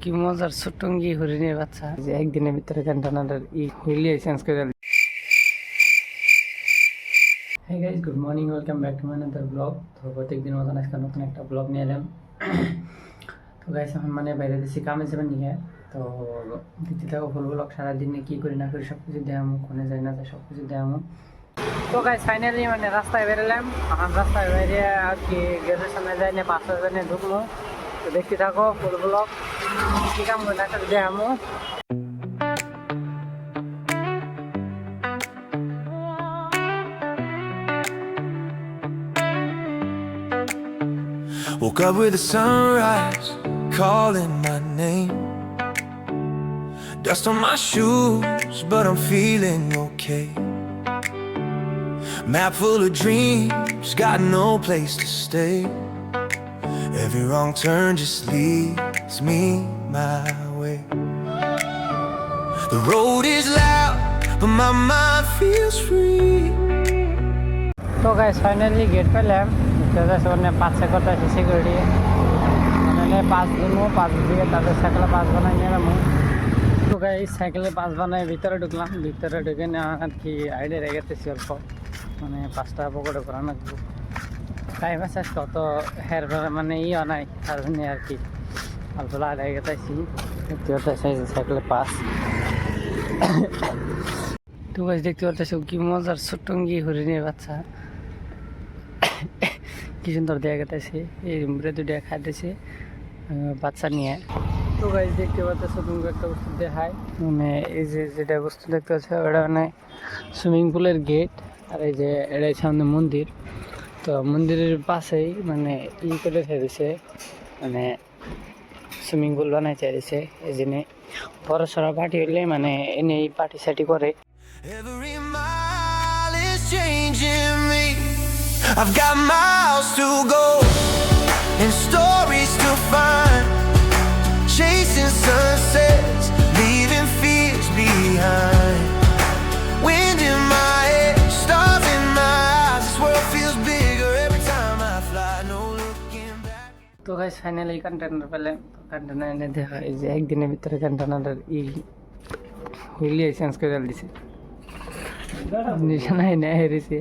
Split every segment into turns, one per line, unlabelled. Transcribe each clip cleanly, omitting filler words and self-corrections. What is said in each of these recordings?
কি মজার ছোট্টঙ্গি হরিণের বাচ্চা যে একদিনের ভিতরে ক্যান্টানার হুইলিয়ে চেঞ্জ করে দিল। Hey guys, good morning, welcome back to my another vlog. তো প্রত্যেকদিন মতন আজকে নতুন একটা ব্লগ নিয়ে এলাম। তো গাইস এখন মানে বাইরে দিচ্ছি কামে যাবেন নিয়ে, তো দিতে থাকো ফুল ব্লগ। সারাদিনে কী করি না করি সব কিছু দেখামো, কোনে যাই না যাই সব কিছু দেখামো। তো গাইস ফাইনালি মানে রাস্তায় বেরোলাম। এখন রাস্তায় বেরিয়ে আর কি গেটের সামনে যাই না, 5 জনে ঢুকলো। তো দেখতে থাকো ফুল ব্লগ, কী কাম করি না করি দেখামো।
Woke up with the sunrise calling my name. Dust on my shoes, but I'm feeling okay. Map full of dreams, got no place to stay. Every wrong turn just leads me my way. The road is loud, but my mind feels free.
তো guys finally gate পেলাম। সামনে 5 করতে আছে security, মানে 5 দিকে তাদের সাইকেলে 5 বানাই নিয়ে এলাম। তো গাইস সাইকেলে 5 বানাই ভিতরে ঢুকলাম। ভিতরে ঢুকে না আর কি আইডিয়া রেখে গেছি অল্প, মানে 5টা পকড়ে করানো টাইম আছে কত হের মানে নাই, তার জন্য আর কি অল্প আইডিয়া গেছি। সাইকেলে 5। তো গাইস দেখতে পারতেছো কি মজার ছোট্টঙ্গি হরিণের বাচ্চা, কি সুন্দর দেখা গেছে। এই রুমরে দুটো খাইতেছে বাচ্চা নিয়ে। তো গাইস দেখতে পাচ্ছ তুমি একটা বস্তু দেখায়, মানে এই যে যেটা বস্তু দেখতে পাচ্ছ ওটা মানে সুইমিং পুলের গেট, আর এই যে এটাই সামনে মন্দির। তো মন্দিরের পাশেই মানে করে ছেড়েছে, মানে সুইমিং পুল বানাই চাইছে। এই জন্যে বড় সড়ো পার্টি হইলে মানে এনে পার্টি সার্টি করে।
Every mile is changing me. I've got miles to go and stories to find, chasing sunsets, leaving fears behind. Wind in my head, stars in my eyes. This world feels bigger every time I fly. No looking back.
তো guys finally container পেলাম। Container এনে দেখা এই যে একদিনের ভিতরে কন্টেনারের হুইলিয়ে change করে দিছে, নিশানাই নেয় হেরেছে।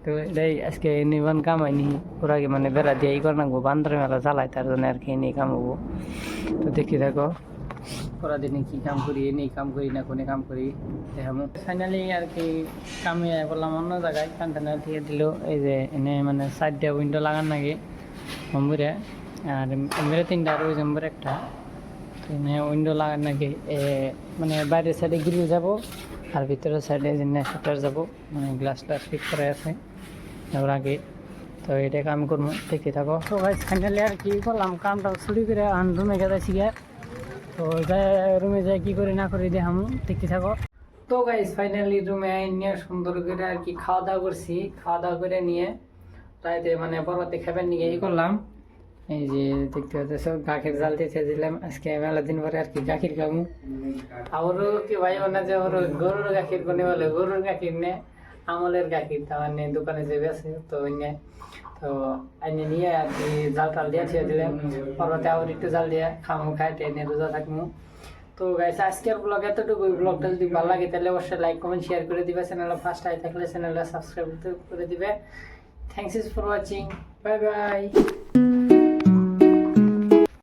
তো এটাই আজকে নিবান কামাইনি ওরা মানে বেড়া দিয়ে করে রাখবো, বান্দর মেলা জ্বালায়, তার জন্য আর কি এনেই কামাবো। তো দেখি থাকো ওরা দিনে কী কাম করি, এনেই কাম করি না কোনে কাম করি দেখাবো। ফাইনালি আর কি কামে বললাম অন্য জায়গায় কন্টেনার দিয়ে দিল। এই যে এনে মানে সাইডে উইন্ডো লাগান নাকি নম্বরে, আর মেরে 3টা আর ওই নম্বর একটা। তো এনে উইন্ডো লাগান নাকি মানে বাইরের সাইডে গিরিল যাবো, আর ভিতরের সাইডে যে শাটার যাবো, মানে গ্লাসটা ফিট করে আছে ওর আগে। তো এটা কাম করবো, দেখতে থাকো। তো ভাই ফাইনালি আর কি করলাম, কামটা ছুটি করে রুমে গেছি গিয়ে। তো যাই রুমে যাই কী করি না করি দেখাম, দেখতে থাকো। তো গাইস ফাইনালি রুমে নিয়ে সুন্দর করে আর কি খাওয়া দাওয়া করছি। খাওয়া দাওয়া করে নিয়ে রাইতে মানে বড়তে খাবার নিয়ে করলাম। এই যে দেখতে পাচ্ছ গাখির জাল দিয়ে দিলাম। আজকে মেলা দিন পরে আর কি গাখির খাবো। আমারও কি ভাই না যে ওর গরুর গাখির কোনে বলে, গরুর গাখির নে আমলের গাখির, তার নিয়ে দোকানে যে বেছে। তো তো আইনে নিয়ে আর কি জাল টাল দিয়ে ছেড়ে দিলাম। পরবর্তী আবার একটু জাল দিয়ে খামো, খাইতে নিয়ে রোজা থাকবো। তো গাইস আজকের ব্লগ এতটুকু। ব্লগটা যদি ভালো লাগে তাহলে অবশ্যই লাইক কমেন্ট শেয়ার করে দিবে। চ্যানেলটা ফার্স্ট আই থাকলে চ্যানেলটা সাবস্ক্রাইব করে দিবে। Thanks for watching, bye bye.